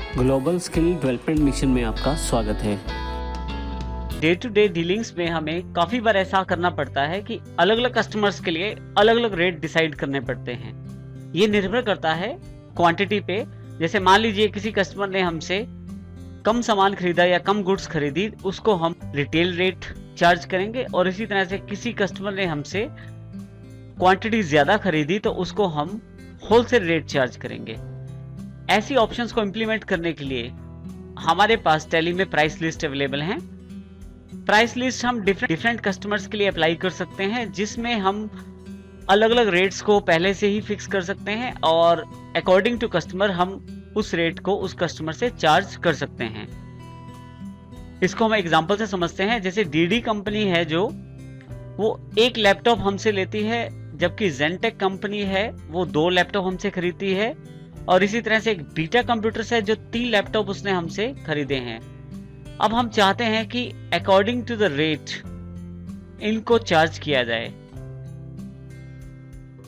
Global skill development mission में आपका स्वागत है। डे टू डे डीलिंग्स में हमें काफ़ी बार ऐसा करना पड़ता है कि अलग अलग कस्टमर्स के लिए अलग अलग रेट डिसाइड करने पड़ते हैं। ये निर्भर करता है क्वांटिटी पे। जैसे मान लीजिए किसी कस्टमर ने हमसे कम सामान खरीदा या कम गुड्स खरीदी, उसको हम रिटेल रेट चार्ज करेंगे, और इसी तरह से किसी कस्टमर ने हमसे क्वांटिटी ज़्यादा खरीदी तो उसको हम होलसेल रेट चार्ज करेंगे। ऐसी ऑप्शंस को इम्प्लीमेंट करने के लिए हमारे पास टैली में प्राइस लिस्ट अवेलेबल हैं। प्राइस लिस्ट हम डिफरेंट कस्टमर्स के लिए अप्लाई कर सकते हैं, जिसमें हम अलग अलग रेट्स को पहले से ही फिक्स कर सकते हैं और अकॉर्डिंग टू कस्टमर हम उस रेट को उस कस्टमर से चार्ज कर सकते हैं। इसको हम एग्जांपल से समझते हैं। जैसे डीडी कंपनी है जो वो एक लैपटॉप हमसे लेती है, जबकि जेनटेक कंपनी है वो 2 लैपटॉप हमसे खरीदती है, और इसी तरह से एक बीटा कंप्यूटर्स है जो 3 लैपटॉप उसने हमसे खरीदे हैं। अब हम चाहते हैं कि अकॉर्डिंग टू द रेट इनको चार्ज किया जाए।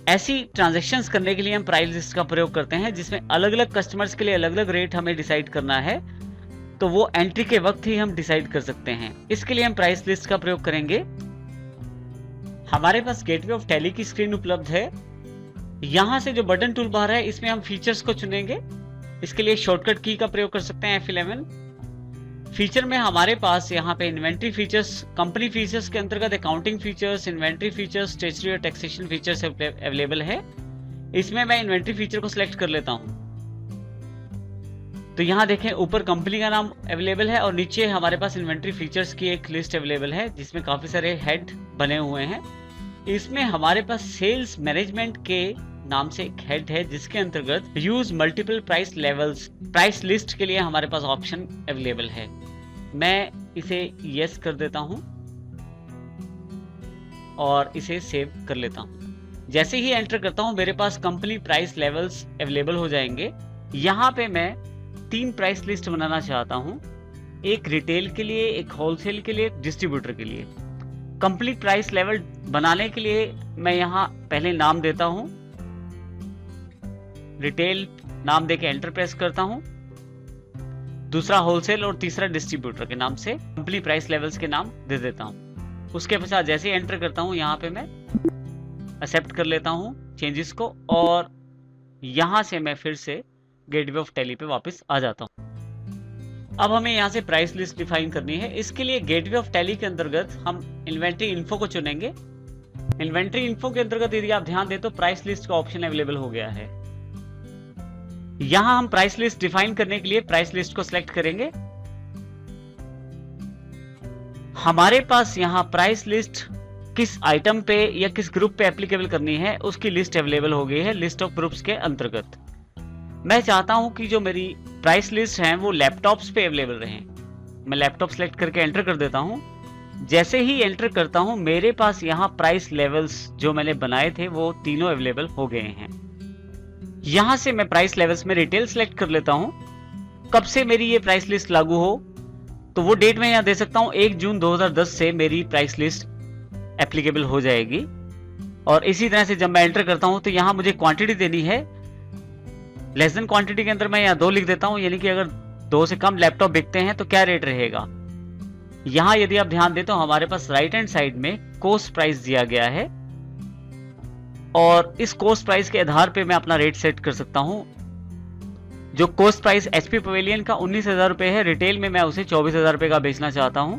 ऐसी ट्रांजैक्शंस करने के लिए हम प्राइस लिस्ट का प्रयोग करते हैं, जिसमें अलग अलग कस्टमर्स के लिए अलग अलग रेट हमें डिसाइड करना है, तो वो एंट्री के वक्त ही हम डिसाइड कर सकते हैं। इसके लिए हम प्राइस लिस्ट का प्रयोग करेंगे। हमारे पास गेटवे ऑफ टैली की स्क्रीन उपलब्ध है। यहां से जो बटन टूल बार है इसमें हम फीचर्स को चुनेंगे। इसके लिए शॉर्टकट की का प्रयोग कर सकते हैं F11। फीचर में हमारे पास यहाँ पे इन्वेंट्री फीचर्स, कंपनी फीचर्स के अंतर्गत accounting features, inventory features, statutory और टैक्सेशन फीचर्स अवेलेबल है। इसमें मैं इन्वेंट्री फीचर को सिलेक्ट कर लेता हूँ। तो यहाँ देखें ऊपर कंपनी का नाम अवेलेबल है और नीचे हमारे पास इन्वेंट्री फीचर्स की एक लिस्ट अवेलेबल है, जिसमें काफी सारे हेड बने हुए हैं। इसमें हमारे पास सेल्स मैनेजमेंट के नाम से एक हेड है, जिसके अंतर्गत use multiple price levels, price list के लिए हमारे पास ऑप्शन अवेलेबल है। मैं इसे यस कर देता हूं और इसे सेव कर लेता हूं। जैसे ही एंटर करता हूं मेरे पास कंपनी प्राइस लेवल्स अवेलेबल हो जाएंगे। यहां पे मैं 3 प्राइस लिस्ट बनाना चाहता हूं, एक रिटेल के लिए, एक होलसेल के लिए, एक डिस्ट्रीब्यूटर के लिए। कंप्लीट प्राइस लेवल बनाने के लिए मैं यहां पहले नाम देता हूं, रिटेल नाम देके एंटर प्रेस करता हूं, दूसरा होलसेल और तीसरा डिस्ट्रीब्यूटर के नाम से कंपनी प्राइस लेवल्स के नाम दे देता हूं। उसके पश्चात जैसे ही एंटर करता हूं यहां पे मैं एक्सेप्ट कर लेता हूं चेंजेस को, और यहां से मैं फिर से गेटवे ऑफ टैली पे वापस आ जाता हूं। अब हमें यहां से प्राइस लिस्ट डिफाइन करनी है। इसके लिए गेटवे ऑफ टैली के अंतर्गत हम इन्वेंट्री इन्फो को चुनेंगे। इन्वेंट्री इन्फो के अंतर्गत यदि आप ध्यान दें तो प्राइस लिस्ट का ऑप्शन अवेलेबल हो गया है। यहां हम प्राइस लिस्ट डिफाइन करने के लिए प्राइस लिस्ट को सिलेक्ट करेंगे। हमारे पास यहां प्राइस लिस्ट किस आइटम पे या किस ग्रुप पे एप्लीकेबल करनी है उसकी लिस्ट अवेलेबल हो गई है लिस्ट ऑफ ग्रुप्स के अंतर्गत। मैं चाहता हूं कि जो मेरी प्राइस लिस्ट है वो लैपटॉप्स पे अवेलेबल रहें। मैं लैपटॉप सेलेक्ट करके एंटर कर देता हूं। जैसे ही एंटर करता हूं मेरे पास यहां प्राइस लेवल्स जो मैंने बनाए थे वो तीनों अवेलेबल हो गए हैं। यहां से मैं प्राइस लेवल्स में रिटेल सेलेक्ट कर लेता हूं। कब से मेरी ये प्राइस लिस्ट लागू हो तो वो डेट मैं यहां दे सकता हूं, 1 जून 2010 से मेरी प्राइस लिस्ट एप्लीकेबल हो जाएगी। और इसी तरह से जब मैं एंटर करता हूं तो यहां मुझे क्वांटिटी देनी है। लेस देन क्वांटिटी के अंदर मैं यहाँ 2 लिख देता हूं, यानी कि अगर 2 से कम लैपटॉप बिकते हैं तो क्या रेट रहेगा। यहां यदि आप ध्यान दें तो हमारे पास राइट हैंड साइड में कॉस्ट प्राइस दिया गया है, और इस कॉस्ट प्राइस के आधार पे मैं अपना रेट सेट कर सकता हूं। जो कॉस्ट प्राइस एचपी पवेलियन का 19,000 रुपए है, रिटेल में मैं उसे 24,000 रुपए का बेचना चाहता हूं।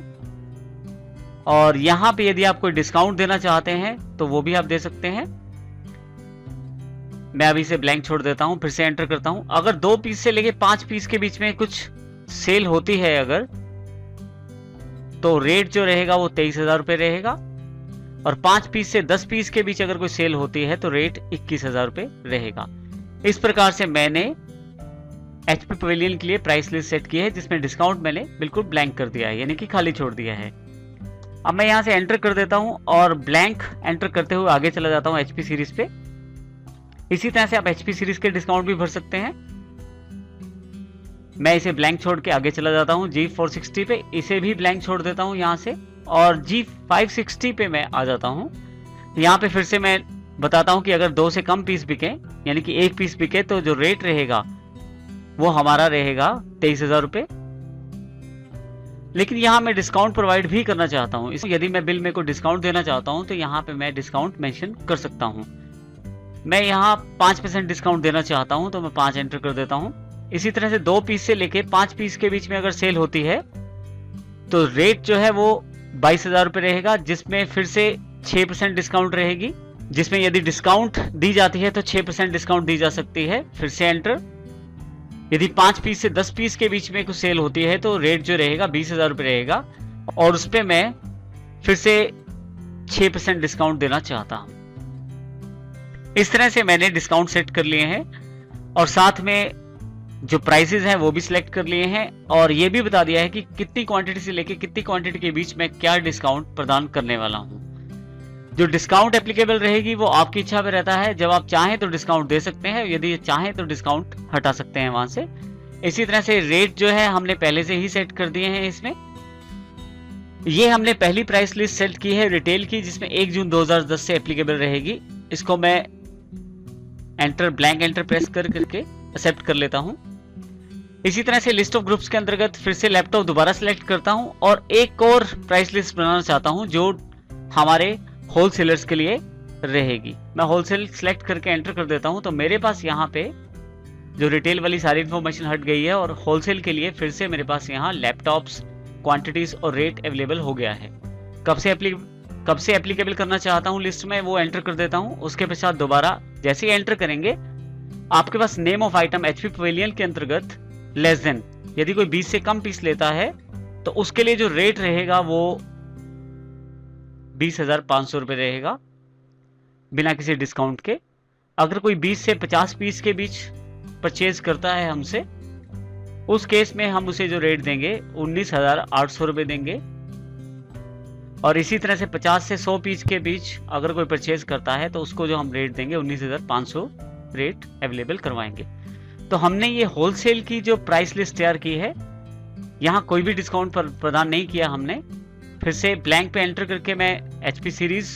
और यहां पे यदि आप कोई डिस्काउंट देना चाहते हैं तो वो भी आप दे सकते हैं। मैं अभी इसे ब्लैंक छोड़ देता हूं, फिर से एंटर करता हूं। अगर 2 पीस से लेके 5 पीस के बीच में कुछ सेल होती है अगर, तो रेट जो रहेगा वो 23,000 रुपए रहेगा, और 5 पीस से 10 पीस के बीच अगर कोई सेल होती है तो रेट 21,000 रुपए रहेगा। इस प्रकार से मैंने एचपी पवेलियन के लिए प्राइस लिस्ट सेट की है, जिसमें डिस्काउंट मैंने बिल्कुल ब्लैंक कर दिया है, यानी कि खाली छोड़ दिया है। अब मैं यहां से एंटर कर देता हूं और ब्लैंक एंटर करते हुए आगे चला जाता हूं एचपी सीरीज पे। इसी तरह से आप एचपी सीरीज के डिस्काउंट भी भर सकते हैं। मैं इसे ब्लैंक छोड़ के आगे चला जाता हूं G460 पे, इसे भी ब्लैंक छोड़ देता हूं यहां से, और G560 पे मैं आ जाता हूं। यहां पे फिर से मैं बताता हूं कि अगर 2 से कम पीस बिके, यानी कि 1 पीस बिके, तो जो रेट रहेगा वो हमारा रहेगा 23,000 रुपये। लेकिन यहाँ मैं डिस्काउंट प्रोवाइड भी करना चाहता हूँ। यदि मैं बिल में को डिस्काउंट देना चाहता हूँ तो यहाँ पे मैं डिस्काउंट मेंशन कर सकता हूँ। मैं यहाँ 5% डिस्काउंट देना चाहता हूँ तो मैं 5 एंटर कर देता हूँ। इसी तरह से 2 पीस से लेके 5 पीस के बीच में अगर सेल होती है तो रेट जो है वो 22,000 रुपये रहेगा, जिसमें फिर से 6% डिस्काउंट रहेगी, जिसमें यदि डिस्काउंट दी जाती है तो 6% डिस्काउंट दी जा सकती है। फिर से एंटर। यदि 5 पीस से 10 पीस के बीच में कुछ सेल होती है तो रेट जो रहेगा 20,000 रुपये रहेगा, और उस पर मैं फिर से 6% डिस्काउंट देना चाहता हूं। इस तरह से मैंने डिस्काउंट सेट कर लिए हैं और साथ में जो प्राइसेस हैं वो भी सिलेक्ट कर लिए हैं, और ये भी बता दिया है कि कितनी क्वांटिटी से लेके कितनी क्वांटिटी के बीच में क्या डिस्काउंट प्रदान करने वाला हूं। जो डिस्काउंट एप्लीकेबल रहेगी वो आपकी इच्छा पे रहता है। जब आप चाहें तो डिस्काउंट दे सकते हैं, यदि चाहें तो डिस्काउंट हटा सकते हैं वहां से। इसी तरह से रेट जो है हमने पहले से ही सेट कर दिए हैं। इसमें ये हमने पहली प्राइस लिस्ट सेट की है रिटेल की, जिसमें 1 जून 2010 से एप्लीकेबल रहेगी। इसको मैं एंटर, ब्लैंक एंटर प्रेस करके एक्सेप्ट कर लेता हूं। इसी तरह से लिस्ट ऑफ ग्रुप्स के अंतर्गत फिर से लैपटॉप दोबारा सिलेक्ट करता हूं और एक और प्राइस लिस्ट बनाना चाहता हूं जो हमारे होलसेलर्स के लिए रहेगी। मैं होलसेल सिलेक्ट करके एंटर कर देता हूं तो मेरे पास यहाँ पे जो रिटेल वाली सारी इंफॉर्मेशन हट गई है और होलसेल के लिए फिर से मेरे पास यहाँ लैपटॉप्स, क्वांटिटीज और रेट अवेलेबल हो गया है। कब से एप्लीकेबल करना चाहता हूँ लिस्ट में वो एंटर कर देता हूँ। उसके पश्चात दोबारा जैसे ही एंटर करेंगे आपके पास name of item HP Pavilion के अंतर्गत लेस देन, यदि कोई 20 से कम पीस लेता है तो उसके लिए जो रेट रहेगा वो 20,500 रुपये रहेगा बिना किसी डिस्काउंट के। अगर कोई 20 से 50 पीस के बीच परचेज करता है हमसे, उस केस में हम उसे जो रेट देंगे 19,800 रुपये देंगे। और इसी तरह से 50 से 100 पीस के बीच अगर कोई परचेज करता है तो उसको जो हम रेट देंगे 19,500 रेट अवेलेबल करवाएंगे। तो हमने ये होलसेल की जो प्राइस लिस्ट तैयार की है, यहाँ कोई भी डिस्काउंट प्रदान नहीं किया हमने। फिर से ब्लैंक पे एंटर करके मैं एचपी सीरीज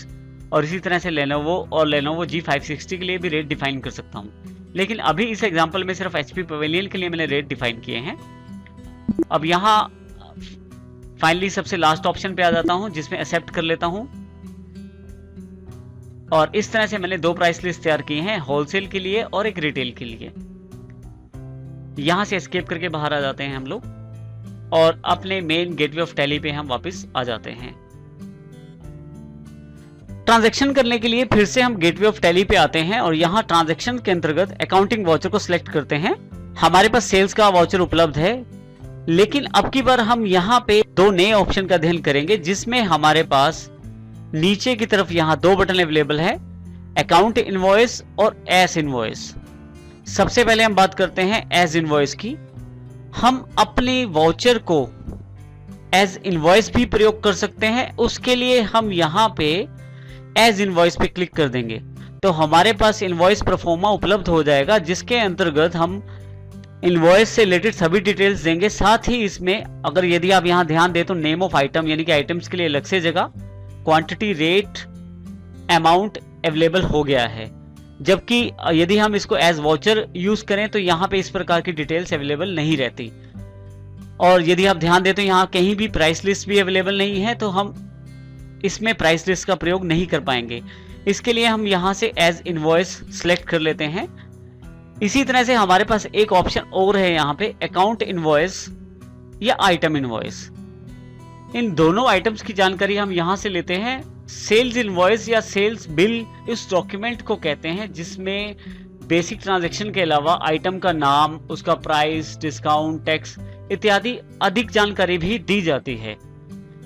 और इसी तरह से लेनोवो और लेनोवो G560 के लिए भी रेट डिफाइन कर सकता हूँ। लेकिन अभी इस एग्जांपल में सिर्फ एचपी पवेलियन के लिए मैंने रेट डिफाइन किए हैं। अब यहाँ फाइनली सबसे लास्ट ऑप्शन पे आ जाता हूँ जिसमें एक्सेप्ट कर लेता हूँ। और इस तरह से मैंने 2 प्राइस लिस्ट तैयार की हैं, होलसेल के लिए और एक रिटेल के लिए। यहां से एस्केप करके बाहर आ जाते हैं हम लोग और अपने मेन गेटवे ऑफ टैली पे हम वापस आ जाते हैं। ट्रांजैक्शन करने के लिए फिर से हम गेटवे ऑफ टैली पे आते हैं और यहाँ ट्रांजैक्शन के अंतर्गत अकाउंटिंग वाउचर को सिलेक्ट करते हैं। हमारे पास सेल्स का वाउचर उपलब्ध है, लेकिन अब की बार हम यहाँ पे 2 नए ऑप्शन का अध्ययन करेंगे जिसमें हमारे पास नीचे की तरफ यहाँ 2 बटन अवेलेबल है, अकाउंट इनवॉइस और एस इनवॉइस। सबसे पहले हम बात करते हैं एज इनवॉइस की। हम अपने वाउचर को एज इनवॉइस भी प्रयोग कर सकते हैं। उसके लिए हम यहाँ पे एज इनवॉइस पे क्लिक कर देंगे तो हमारे पास इनवॉइस परफॉर्मा उपलब्ध हो जाएगा, जिसके अंतर्गत हम इनवॉइस से रिलेटेड सभी डिटेल्स देंगे। साथ ही इसमें अगर यदि आप यहाँ ध्यान दें तो नेम ऑफ आइटम यानी कि आइटम्स के लिए अलग से जगह, क्वांटिटी, रेट, अमाउंट अवेलेबल हो गया है। जबकि यदि हम इसको एज वाउचर यूज करें तो यहाँ पे इस प्रकार की डिटेल्स अवेलेबल नहीं रहती। और यदि आप ध्यान दें तो यहाँ कहीं भी प्राइस लिस्ट भी अवेलेबल नहीं है, तो हम इसमें प्राइस लिस्ट का प्रयोग नहीं कर पाएंगे। इसके लिए हम यहाँ से एज इनवॉइस सिलेक्ट कर लेते हैं। इसी तरह से हमारे पास एक ऑप्शन और है यहाँ पे, अकाउंट इनवॉइस या आइटम इनवॉइस। इन दोनों आइटम्स की जानकारी हम यहाँ से लेते हैं। सेल्स इनवॉइस या सेल्स बिल इस डॉक्यूमेंट को कहते हैं जिसमें बेसिक ट्रांजैक्शन के अलावा आइटम का नाम, उसका प्राइस, डिस्काउंट, टैक्स इत्यादि अधिक जानकारी भी दी जाती है।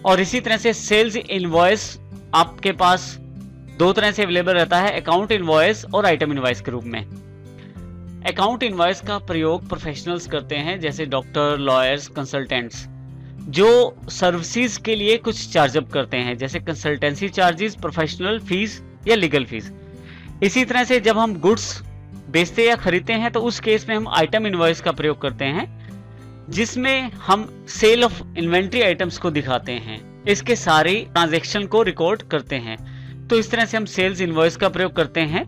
और इसी तरह से सेल्स इनवॉइस आपके पास 2 तरह से अवेलेबल रहता है, अकाउंट इनवॉइस और आइटम इनवॉइस के रूप में। अकाउंट इनवॉइस का प्रयोग प्रोफेशनल्स करते हैं जैसे डॉक्टर, लॉयर्स, कंसल्टेंट्स, जो सर्विसेज के लिए कुछ चार्जअप करते हैं जैसे कंसल्टेंसी चार्जेस, प्रोफेशनल फीस या लीगल फीस। इसी तरह से जब हम गुड्स बेचते या खरीदते हैं तो उस केस में हम आइटम इनवॉइस का प्रयोग करते हैं जिसमें हम सेल ऑफ इन्वेंट्री आइटम्स को दिखाते हैं, इसके सारे ट्रांजैक्शन को रिकॉर्ड करते हैं। तो इस तरह से हम सेल्स इनवॉइस का प्रयोग करते हैं।